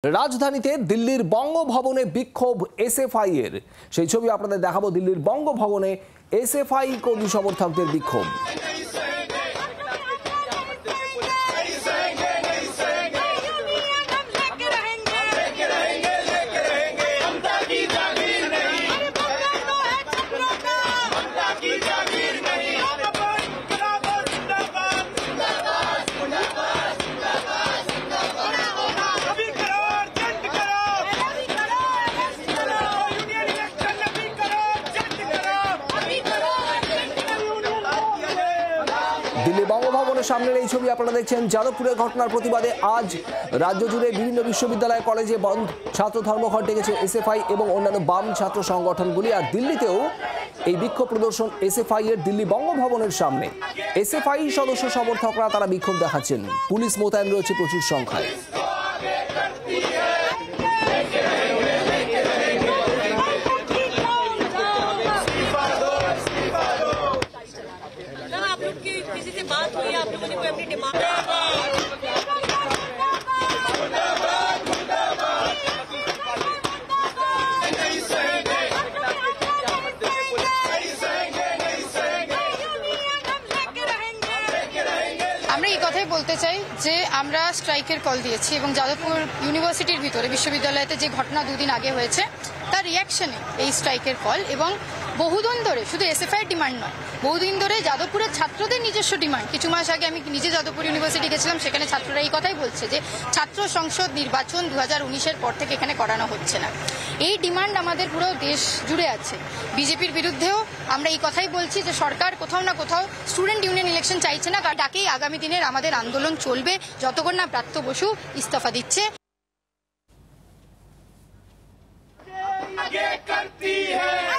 রাজধানীতে দিল্লির বঙ্গভবনে বিক্ষোভ এসএফআই এর সেই ছবি আপনাদের দেখাবো। দিল্লির বঙ্গভবনে এসএফআই কর্মী সমর্থকদের বিক্ষোভ। দিল্লি বঙ্গভবনের সামনের এই ছবি আপনারা দেখছেন। যাদবপুরের ঘটনার প্রতিবাদে আজ রাজ্য জুড়ে বিভিন্ন বিশ্ববিদ্যালয় কলেজে বন্ধ, ছাত্র ধর্মঘট ডেকেছে এসএফআই এবং অন্যান্য বাম ছাত্র সংগঠনগুলি। আর দিল্লিতেও এই বিক্ষোভ প্রদর্শন এসএফআই এর দিল্লি বঙ্গভবনের সামনে। এসএফআই সদস্য সমর্থকরা তারা বিক্ষোভ দেখাচ্ছেন। পুলিশ মোতায়েন রয়েছে প্রচুর সংখ্যায়। किसी से बात हुई आप लोगों ने कोई अपनी डिमांड আমরা এই কথাই বলতে চাই যে আমরা স্ট্রাইকের কল দিয়েছি এবং যাদবপুর ইউনিভার্সিটির ভিতরে বিশ্ববিদ্যালয়তে যে ঘটনা দুদিন আগে হয়েছে তার রিয়াকশনে এই স্ট্রাইকের কল। এবং বহুদিন ধরে শুধু এসএফআই ডিমান্ড নয়, বহুদিন ধরে যাদবপুরের ছাত্রদের নিজস্ব ডিমান্ড। কিছু মাস আগে আমি নিজে যাদবপুর ইউনিভার্সিটি গেছিলাম, সেখানে ছাত্ররা এই কথাই বলছে যে ছাত্র সংসদ নির্বাচন 2019-এর পর থেকে এখানে করানো হচ্ছে না। এই ডিমান্ড আমাদের পুরো দেশ জুড়ে আছে। বিজেপির বিরুদ্ধেও আমরা এই কথাই বলছি যে সরকার কোথাও না কোথাও স্টুডেন্ট ইউনিয়ন ইলেকশন চাইছে না, ডাকেই আগামী দিনের আমাদের আন্দোলন চলবে যতক্ষণ না ব্রাত্য বসু ইস্তফা দিচ্ছে।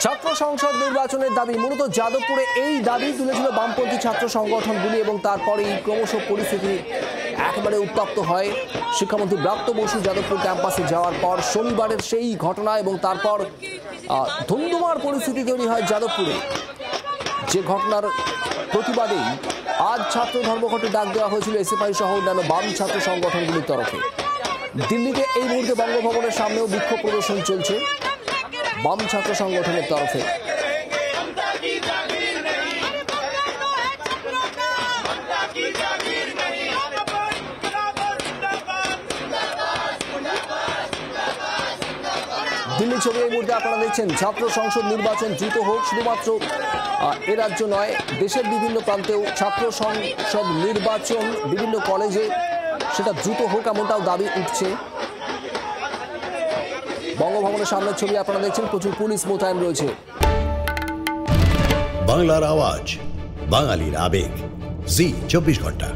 ছাত্র সংসদ নির্বাচনের দাবি, মূলত যাদবপুরে এই দাবি তুলেছিল বামপন্থী ছাত্র সংগঠনগুলি এবং তারপরেই ক্রমশ পরিস্থিতি একেবারে উত্তপ্ত হয়। শিক্ষামন্ত্রী ব্রাত্য বসু যাদবপুর ক্যাম্পাসে যাওয়ার পর শনিবারের সেই ঘটনা এবং তারপর ধুমধুমার পরিস্থিতি তৈরি হয় যাদবপুরে। যে ঘটনার প্রতিবাদেই আজ ছাত্র ধর্মঘটে ডাক দেওয়া হয়েছিল এসএফআই সহ অন্যান্য বাম ছাত্র সংগঠনগুলির তরফে। দিল্লিতে এই মুহূর্তে বঙ্গভবনের সামনেও বিক্ষোভ প্রদর্শন চলছে বাম ছাত্র সংগঠনের তরফে। দিল্লি ছবি এই মুহূর্তে আপনারা দেখছেন। ছাত্র সংসদ নির্বাচন দ্রুত হোক, শুধুমাত্র এ রাজ্য নয়, দেশের বিভিন্ন প্রান্তেও ছাত্র সংসদ নির্বাচন বিভিন্ন কলেজে সেটা দ্রুত হোক এমনটাও দাবি উঠছে। বঙ্গভবনের সামনের ছবি আপনারা দেখছেন, প্রচুর পুলিশ মোতায়েন রয়েছে। বাংলার আওয়াজ, বাঙালির আবেগ, জি 24 ঘন্টা।